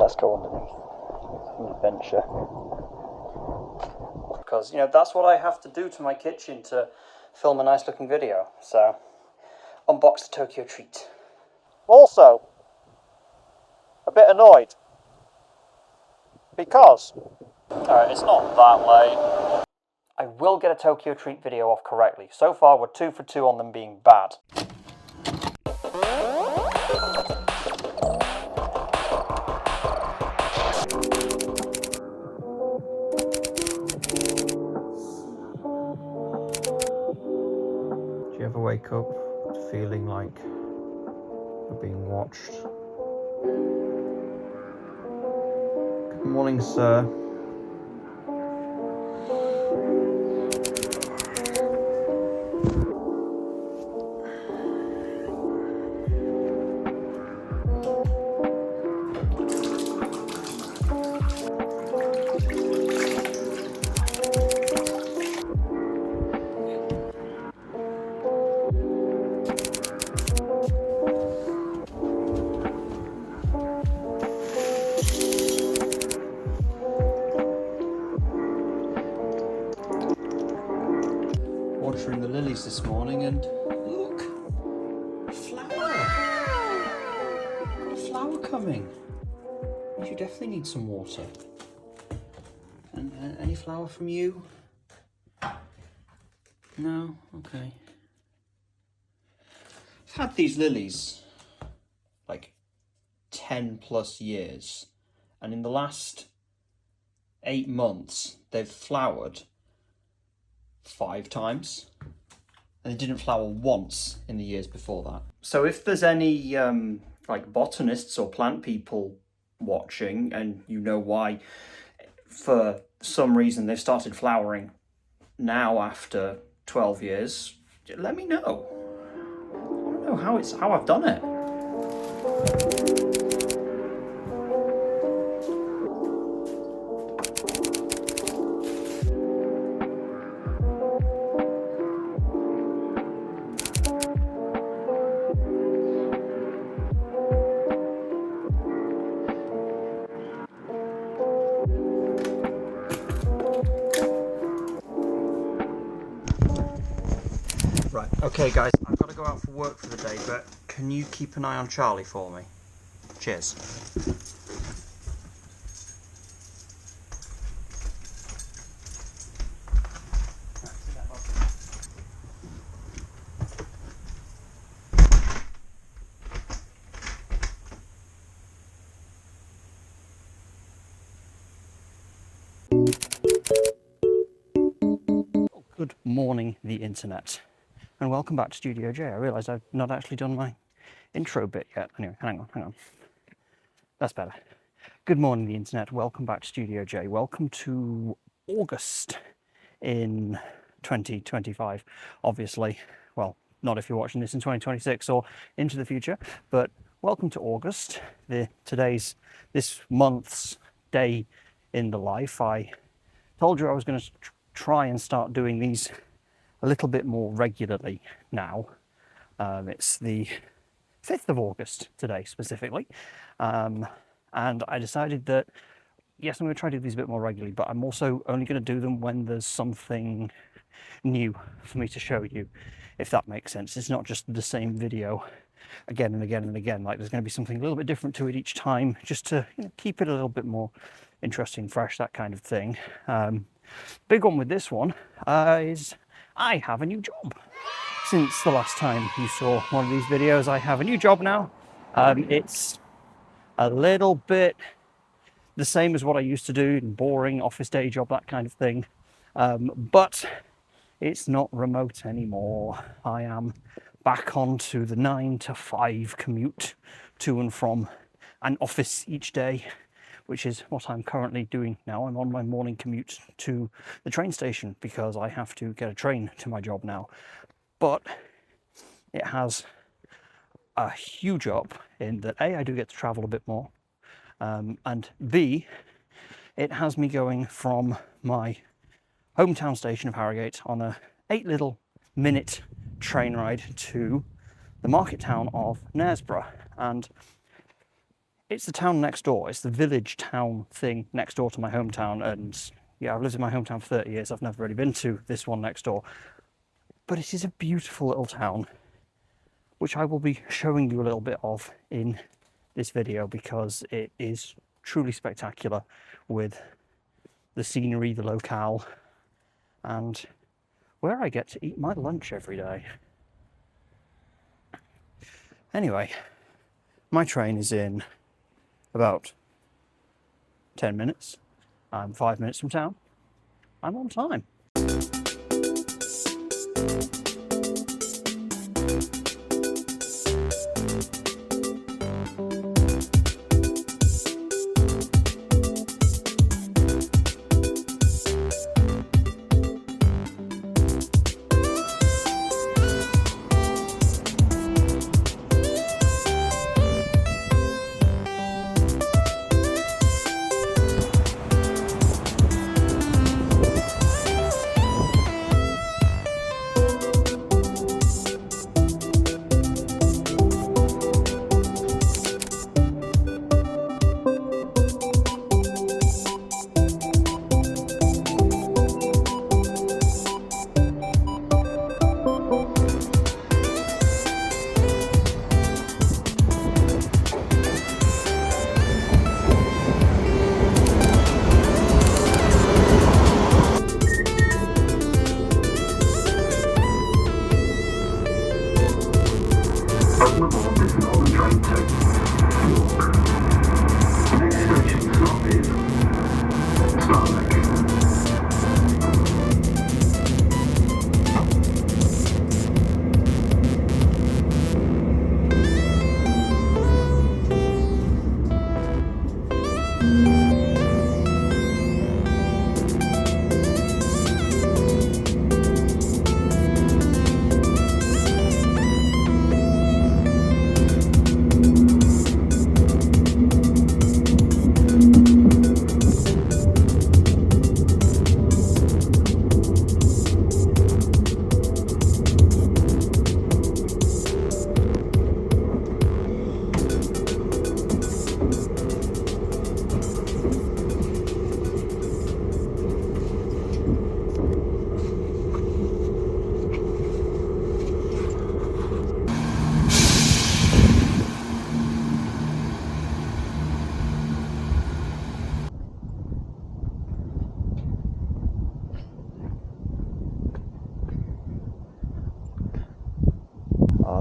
let's go underneath. An adventure. Because, you know, that's what I have to do to my kitchen to film a nice looking video. So, unbox the Tokyo treat. Also, a bit annoyed. Because, alright, it's not that late. I will get a Tokyo treat video off correctly. So far, we're 2 for 2 on them being bad. Do you ever wake up feeling like you're being watched? Good morning, sir. Watering the lilies this morning, and look, a flower. Got a flower coming. You definitely need some water. And any flower from you? No? Okay. I've had these lilies like 10 plus years, and in the last 8 months they've flowered 5 times, and they didn't flower once in the years before that. So if there's any like botanists or plant people watching, and you know why for some reason they've started flowering now after 12 years, let me know. I want to know how I've done it. Right, okay guys, I've got to go out for work for the day, but can you keep an eye on Charlie for me? Cheers. Good morning, the internet. And welcome back to Studio J. I realised I've not actually done my intro bit yet. Anyway, hang on. That's better. Good morning, the internet. Welcome back to Studio J. Welcome to August in 2025. Obviously, well, not if you're watching this in 2026 or into the future, but welcome to August. This month's day in the life. I told you I was going to try and start doing these a little bit more regularly now. It's the 5th of August today specifically, and I decided that yes, I'm going to try to do these a bit more regularly, but I'm also only going to do them when there's something new for me to show you, if that makes sense. It's not just the same video again and again and again. Like, there's going to be something a little bit different to it each time, just to, you know, keep it a little bit more interesting, fresh, that kind of thing. Big one with this one is I have a new job. Since the last time you saw one of these videos, I have a new job now. It's a little bit the same as what I used to do, boring office day job, that kind of thing. But it's not remote anymore. I am back onto the 9 to 5 commute to and from an office each day, which is what I'm currently doing now. I'm on my morning commute to the train station because I have to get a train to my job now. But it has a huge up in that A, I do get to travel a bit more, and B, it has me going from my hometown station of Harrogate on a 8 little minute train ride to the market town of Knaresborough. And it's the town next door. It's the village town thing next door to my hometown. And yeah, I've lived in my hometown for 30 years. I've never really been to this one next door. But it is a beautiful little town, which I will be showing you a little bit of in this video because it is truly spectacular with the scenery, the locale, and where I get to eat my lunch every day. Anyway, my train is in about 10 minutes. I'm 5 minutes from town. I'm on time.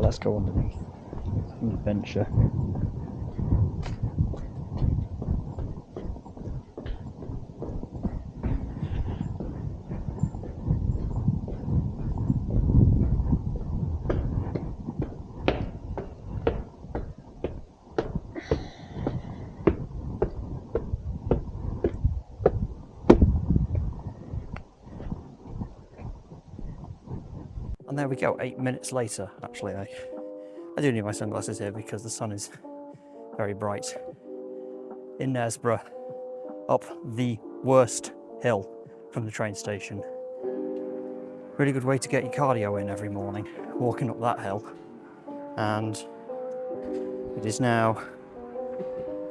Let's go underneath. An adventure. And there we go, 8 minutes later. Actually, I do need my sunglasses here because the sun is very bright. In Knaresborough, up the worst hill from the train station. Really good way to get your cardio in every morning, walking up that hill. And it is now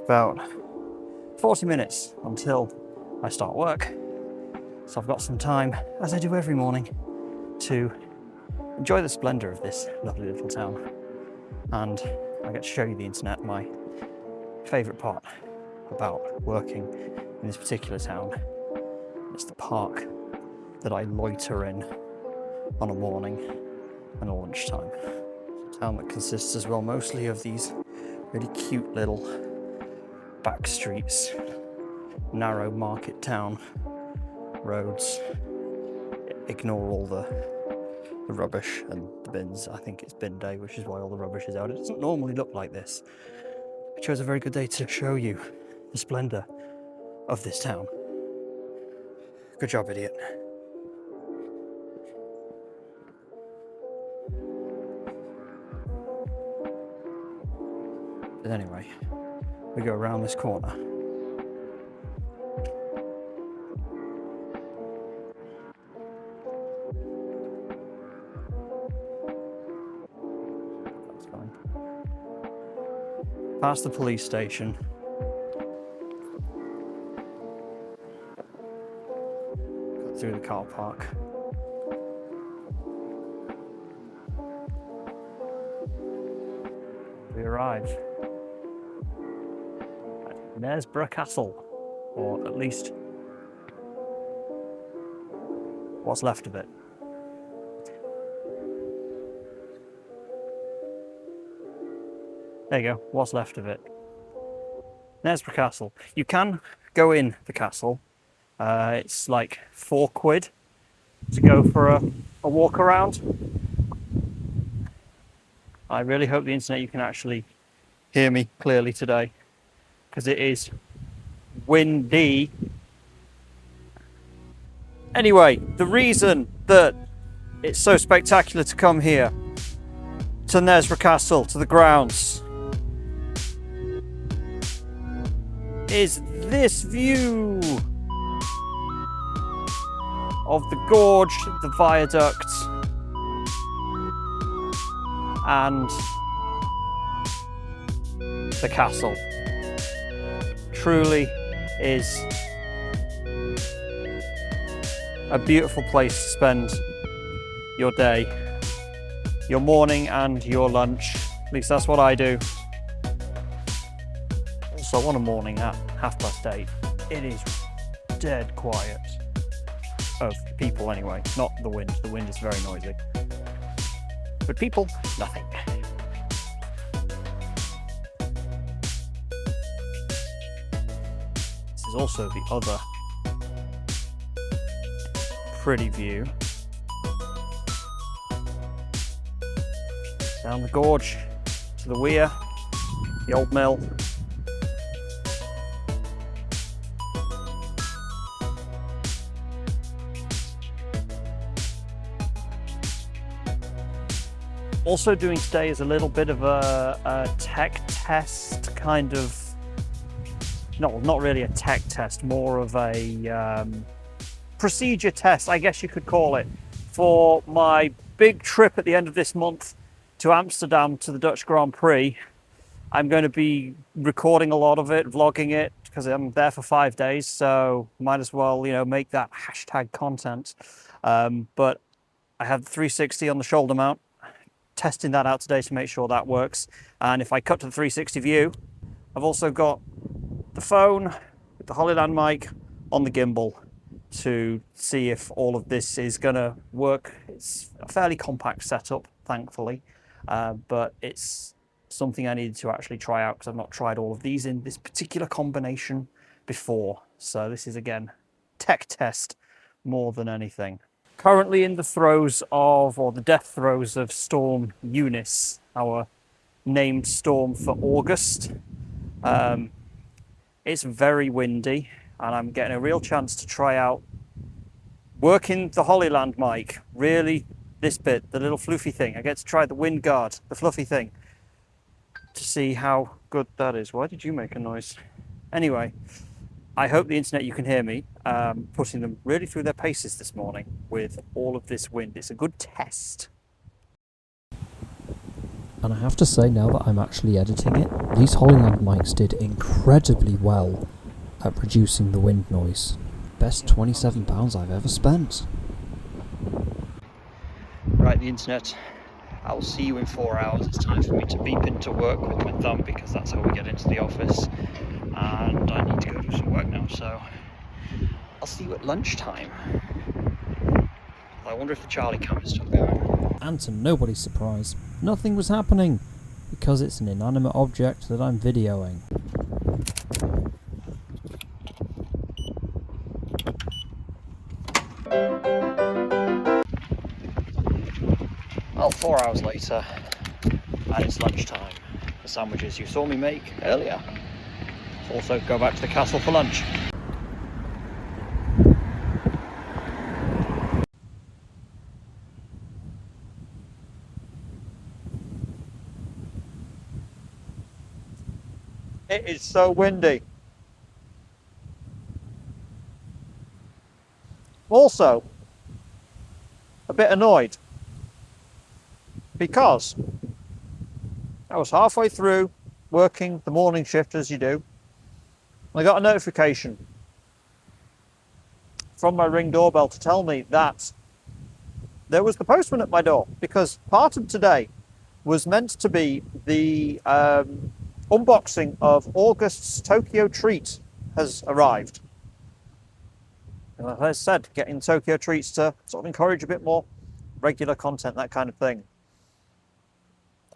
about 40 minutes until I start work. So I've got some time, as I do every morning, to enjoy the splendour of this lovely little town. And I get to show you the internet, my favourite part about working in this particular town. It's the park that I loiter in on a morning and a lunchtime. It's a town that consists as well mostly of these really cute little back streets, narrow market town roads. Ignore all the rubbish and the bins. I think it's bin day, which is why all the rubbish is out. It doesn't normally look like this. I chose a very good day to show you the splendour of this town. Good job, idiot. But anyway, we go around this corner. Past the police station, through the car park. We arrive at Knaresborough Castle, or at least what's left of it. There you go, what's left of it. Knaresborough Castle. You can go in the castle. It's like £4 to go for a walk around. I really hope the internet you can actually hear me clearly today, because it is windy. Anyway, the reason that it's so spectacular to come here to Knaresborough Castle, to the grounds, is this view of the gorge, the viaduct, and the castle. Truly is a beautiful place to spend your day, your morning and your lunch. At least that's what I do. Also on a morning at 8:30, it is dead quiet. Of people anyway, not the wind. The wind is very noisy. But people, nothing. This is also the other pretty view. Down the gorge to the weir, the old mill. Also doing today is a little bit of a tech test, kind of, no, not really a tech test, more of a procedure test, I guess you could call it, for my big trip at the end of this month to Amsterdam to the Dutch Grand Prix. I'm going to be recording a lot of it, vlogging it, because I'm there for 5 days, so might as well, you know, make that hashtag content. But I have the 360 on the shoulder mount. Testing that out today to make sure that works. And if I cut to the 360 view, I've also got the phone with the Hollyland mic on the gimbal to see if all of this is going to work. It's a fairly compact setup, thankfully, but it's something I needed to actually try out because I've not tried all of these in this particular combination before. So this is, again, tech test more than anything. Currently in the throes of, or the death throes of Storm Eunice, our named storm for August. It's very windy, and I'm getting a real chance to try out working the Hollyland mic. Really, this bit, the little floofy thing. I get to try the wind guard, the fluffy thing, to see how good that is. Why did you make a noise? Anyway, I hope the internet you can hear me, putting them really through their paces this morning with all of this wind. It's a good test. And I have to say, now that I'm actually editing it, these Hollyland mics did incredibly well at reducing the wind noise. Best £27 I've ever spent. Right, the internet. I will see you in 4 hours. It's time for me to beep into work with my thumb, because that's how we get into the office. And I need to go do some work now, so I'll see you at lunchtime. I wonder if the Charlie cam is still going. And to nobody's surprise, nothing was happening, because it's an inanimate object that I'm videoing. Well, 4 hours later, and it's lunchtime. The sandwiches you saw me make earlier. Also go back to the castle for lunch. It is so windy. Also, a bit annoyed, because I was halfway through working the morning shift, as you do. I got a notification from my Ring doorbell to tell me that there was the postman at my door, because part of today was meant to be the unboxing of August's Tokyo treat has arrived. And as I said, getting Tokyo treats to sort of encourage a bit more regular content, that kind of thing.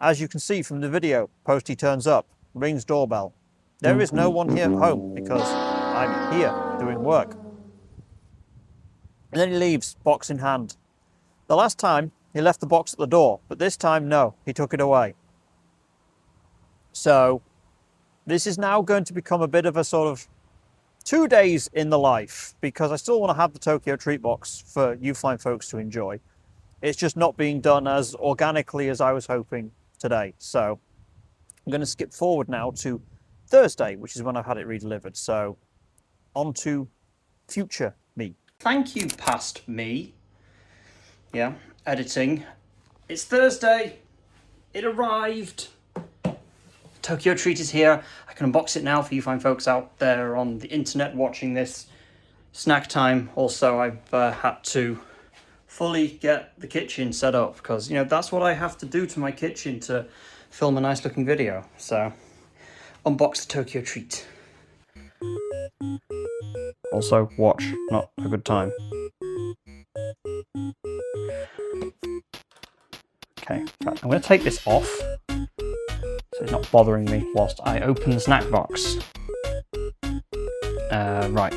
As you can see from the video, Posty turns up, rings doorbell. There is no one here at home because I'm here doing work. And then he leaves, box in hand. The last time he left the box at the door, but this time no, he took it away. So this is now going to become a bit of a sort of 2 days in the life, because I still want to have the Tokyo treat box for you fine folks to enjoy. It's just not being done as organically as I was hoping today. So I'm going to skip forward now to Thursday, which is when I've had it redelivered. So on to future me. Thank you, past me. Yeah, editing. It's Thursday. It arrived. Tokyo treat is here. I can unbox it now for you fine folks out there on the internet watching this. Snack time. Also, I've had to fully get the kitchen set up because, you know, that's what I have to do to my kitchen to film a nice looking video. So, unbox the Tokyo treat. Also, watch, not a good time. Okay, I'm going to take this off so it's not bothering me whilst I open the snack box. Right.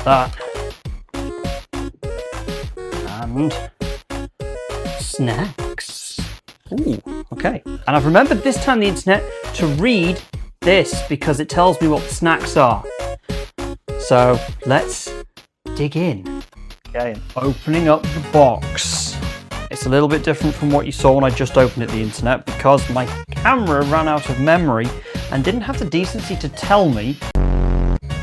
That. And snacks. Ooh, okay. And I've remembered this time the internet to read this because it tells me what the snacks are. So let's dig in. Okay, opening up the box. It's a little bit different from what you saw when I just opened it the internet because my camera ran out of memory and didn't have the decency to tell me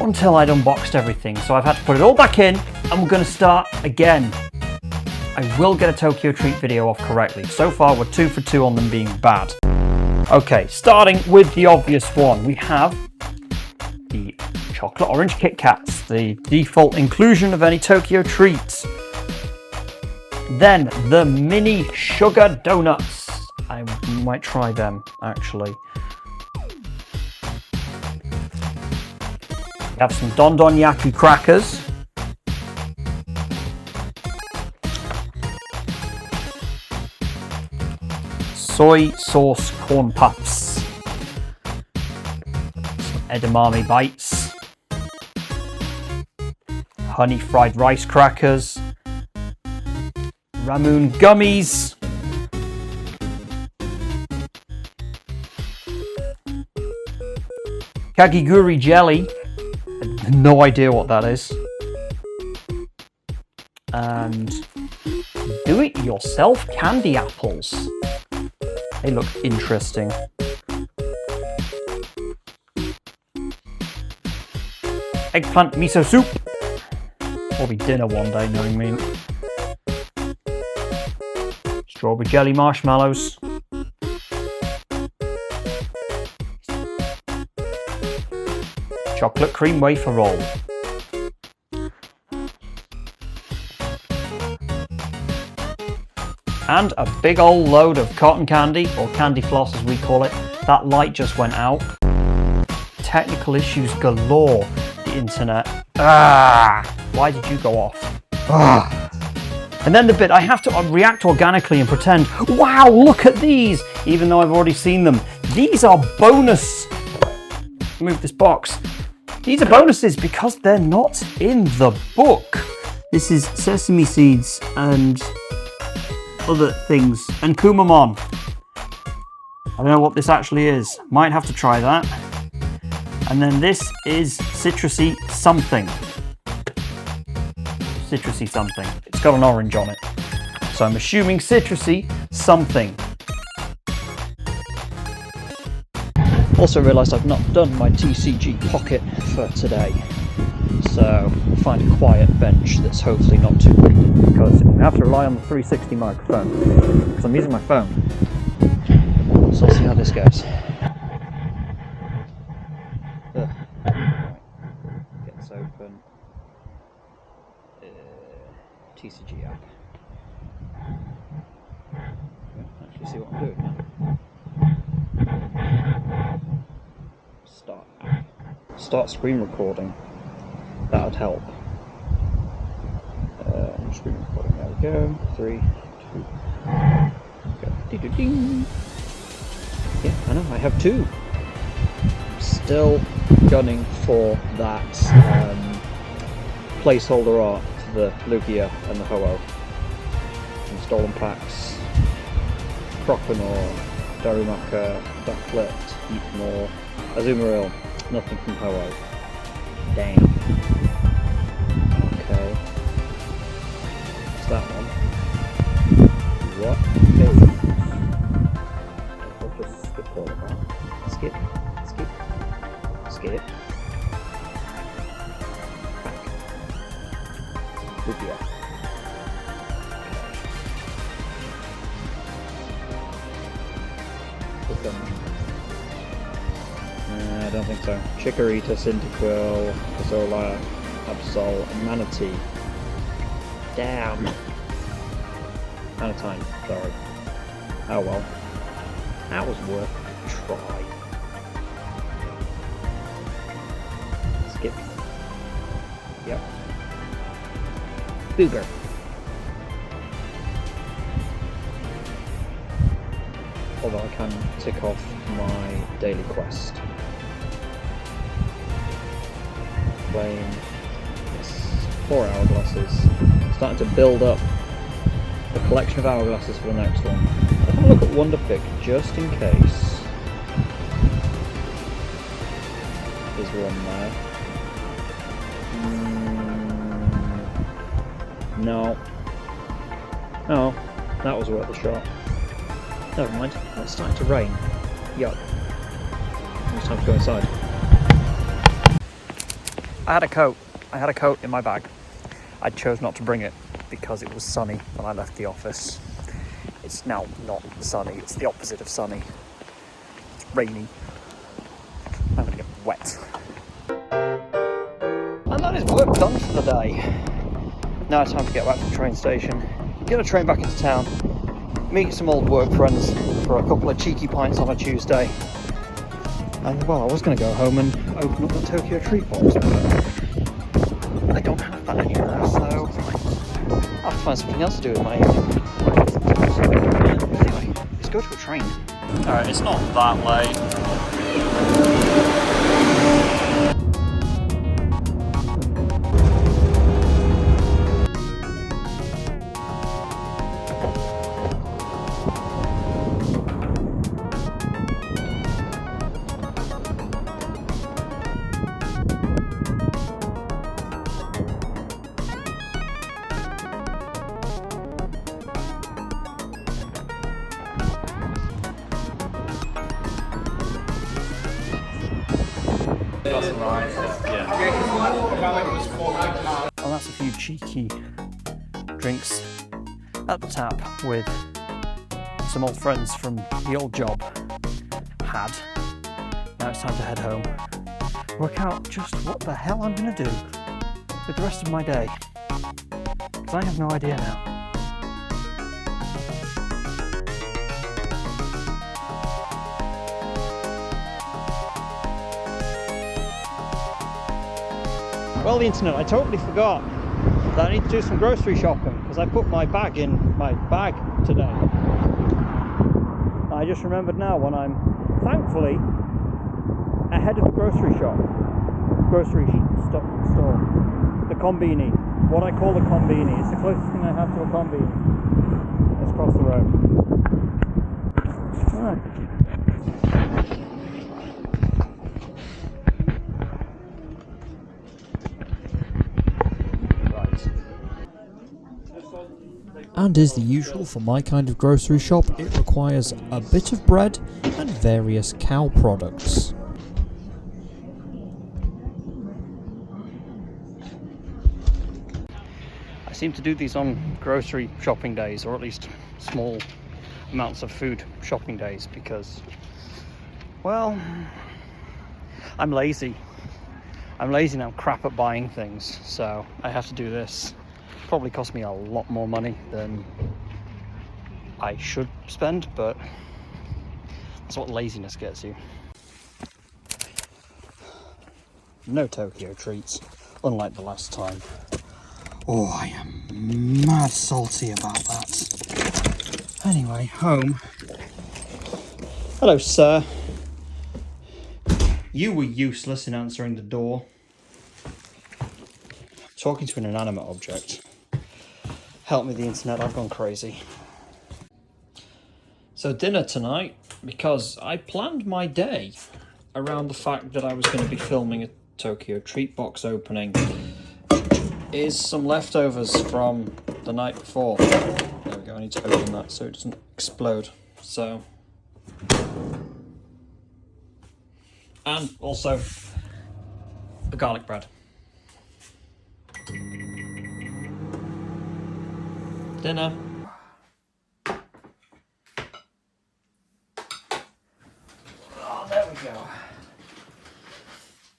until I'd unboxed everything. So I've had to put it all back in and we're going to start again. I will get a Tokyo treat video off correctly. So far we're 2 for 2 on them being bad. Okay, starting with the obvious one. We have the chocolate orange Kit Kats, the default inclusion of any Tokyo treats. Then the mini sugar donuts. I might try them actually. We have some Don Don Yaku crackers. Soy sauce corn puffs. Some edamame bites. Honey fried rice crackers. Ramoon gummies. Kagiguri jelly. I have no idea what that is. And do-it-yourself candy apples. They look interesting. Eggplant miso soup. Probably dinner one day, knowing me. Strawberry jelly marshmallows. Chocolate cream wafer roll. And a big old load of cotton candy, or candy floss as we call it. That light just went out. Technical issues galore, the internet. Why did you go off? And then the bit I have to react organically and pretend, wow, look at these, even though I've already seen them. These are bonus. Move this box. These are bonuses because they're not in the book. This is sesame seeds and other things, and Kumamon. I don't know what this actually is. Might have to try that. And then this is citrusy something. Citrusy something. It's got an orange on it. So I'm assuming citrusy something. Also realised I've not done my TCG pocket for today. So find a quiet bench that's hopefully not too windy because I'm going to have to rely on the 360 microphone because I'm using my phone. So we'll see how this goes. open. TCG app. Actually see what I'm doing now. Start app. Start screen recording. That would help. Screen recording. There we go. 3, 2, go. Ding. Yeah, I know. I have 2. I'm still gunning for that placeholder art for the Lugia and the Ho-Oh. Stolen packs. Croconor, Darumaka, Ducklet, Heatmore, Azumarill, nothing from Ho-Oh. Damn. Okay. What's that one? What? I'll just skip all of that. Skip. Back. Lugia. I don't think so. Chikorita, Cyndaquil, Azula, Absol, and Manatee. Damn. Out of time, sorry. Oh well. That was worth a try. Skip. Yep. Booger. Although I can tick off my daily quest. Playing, yes, 4 hourglasses. Starting to build up a collection of hourglasses for the next one. I'm going to look at Wonderpick just in case. There's one there. No. Oh, that was worth a shot. Never mind, it's starting to rain. Yuck. It's time to go inside. I had a coat in my bag. I chose not to bring it because it was sunny when I left the office. It's now not sunny, it's the opposite of sunny. It's rainy. I'm gonna get wet. And that is work done for the day. Now it's time to get back to the train station, get a train back into town, meet some old work friends for a couple of cheeky pints on a Tuesday. And well, I was going to go home and open up the Tokyo Treat Box, but I don't have that anymore, so I'll have to find something else to do with my evening. Anyway, let's go to a train. Alright, it's not that late. Well, that's a few cheeky drinks at the tap with some old friends from the old job had. Now it's time to head home. Work out just what the hell I'm going to do with the rest of my day. Because I have no idea now. Well, the internet, I totally forgot that I need to do some grocery shopping because I put my bag in my bag today. I just remembered now when I'm thankfully ahead of the grocery store. The combini. What I call the combini. It's the closest thing I have to a combini. Let's cross the road. Alright. And as the usual for my kind of grocery shop, it requires a bit of bread and various cow products. I seem to do these on grocery shopping days, or at least small amounts of food shopping days, because, well, I'm lazy. I'm lazy and I'm crap at buying things, so I have to do this. Probably cost me a lot more money than I should spend, but that's what laziness gets you. No Tokyo treats, unlike the last time. Oh, I am mad salty about that. Anyway, home. Hello, sir. You were useless in answering the door. Talking to an inanimate object. Help me, the internet, I've gone crazy. So dinner tonight, because I planned my day around the fact that I was going to be filming a Tokyo treat box opening, is some leftovers from the night before. There we go, I need to open that so it doesn't explode. So, and also the garlic bread. Dinner. Oh, there we go.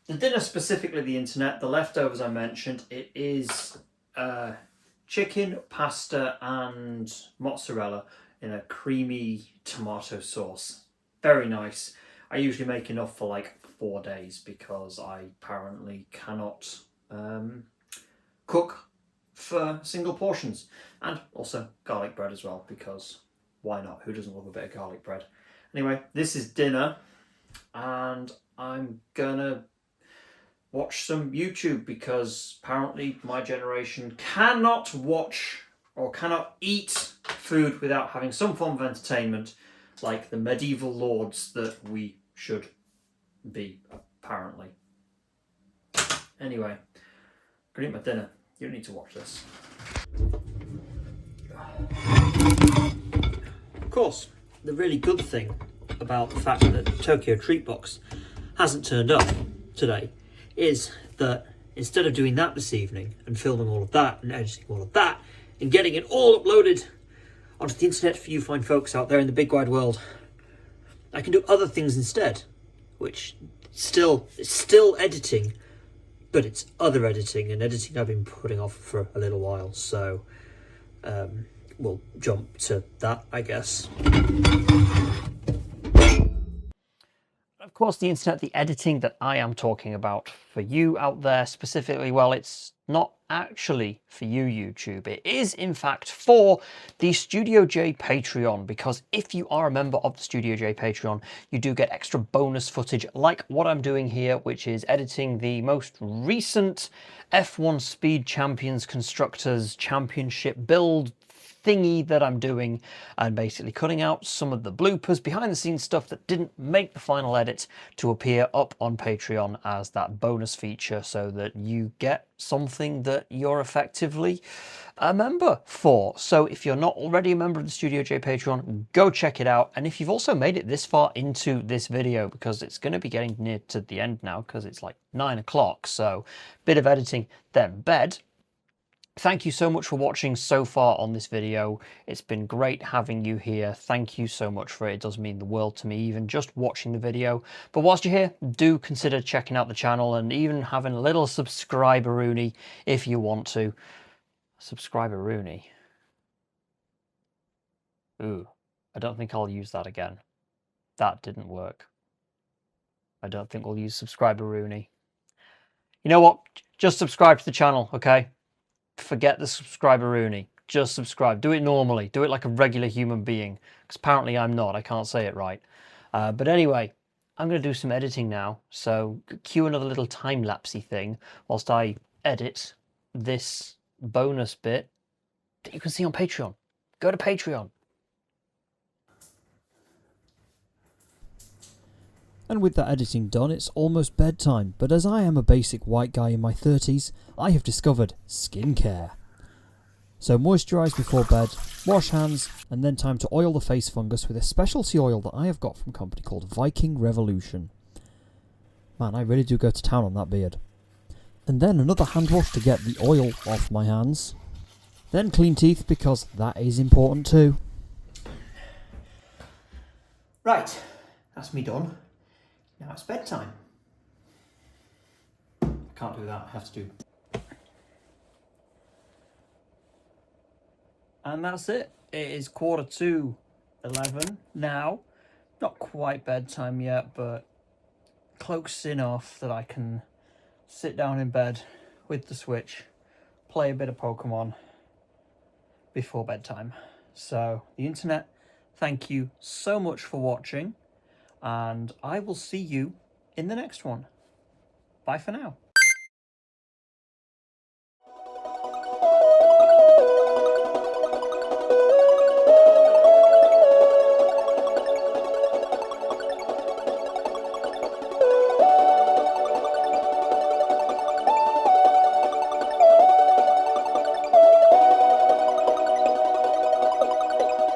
The dinner, specifically the internet, the leftovers I mentioned, it is chicken, pasta and mozzarella in a creamy tomato sauce. Very nice. I usually make enough for like 4 days because I apparently cannot cook for single portions. And also garlic bread as well, because why not? Who doesn't love a bit of garlic bread? Anyway, this is dinner and I'm gonna watch some YouTube because apparently my generation cannot watch or cannot eat food without having some form of entertainment, like the medieval lords that we should be, apparently. Anyway, I'm gonna eat my dinner. You don't need to watch this. Of course, the really good thing about the fact that Tokyo Treat Box hasn't turned up today is that instead of doing that this evening and filming all of that and editing all of that and getting it all uploaded onto the internet for you fine folks out there in the big wide world, I can do other things instead, which it's still editing, but it's other editing, and editing I've been putting off for a little while, so we'll jump to that, I guess. Of course, the internet, the editing that I am talking about for you out there specifically, well, it's not actually for you, YouTube. It is, in fact, for the Studio J Patreon, because if you are a member of the Studio J Patreon, you do get extra bonus footage like what I'm doing here, which is editing the most recent F1 Speed Champions Constructors Championship build thingy that I'm doing, and basically cutting out some of the bloopers, behind the scenes stuff that didn't make the final edit, to appear up on Patreon as that bonus feature, so that you get something that you're effectively a member for. So if you're not already a member of the Studio J Patreon, go check it out. And if you've also made it this far into this video, because it's going to be getting near to the end now, because it's like 9 o'clock, so bit of editing, then bed. Thank you so much for watching so far on this video. It's been great having you here. Thank you so much for it. It does mean the world to me, even just watching the video. But whilst you're here, do consider checking out the channel and even having a little subscriber-rooney if you want to. Subscriber-rooney. Ooh, I don't think I'll use that again. That didn't work. I don't think we'll use subscriber-rooney. You know what? Just subscribe to the channel, okay? Forget the subscriber-rooney. Just subscribe. Do it normally. Do it like a regular human being. Because apparently I'm not. I can't say it right. But anyway, I'm going to do some editing now. So cue another little time-lapsey thing whilst I edit this bonus bit that you can see on Patreon. Go to Patreon. And with that editing done, it's almost bedtime, but as I am a basic white guy in my 30s, I have discovered skincare. So moisturise before bed, wash hands, and then time to oil the face fungus with a specialty oil that I have got from a company called Viking Revolution. Man, I really do go to town on that beard. And then another hand wash to get the oil off my hands. Then clean teeth, because that is important too. Right, that's me done. Now it's bedtime. can't do that. I have to do. And that's it. It is 11:15 now. Not quite bedtime yet, but close enough that I can sit down in bed with the Switch, play a bit of Pokemon before bedtime. So, the internet, thank you so much for watching, and I will see you in the next one. Bye for now.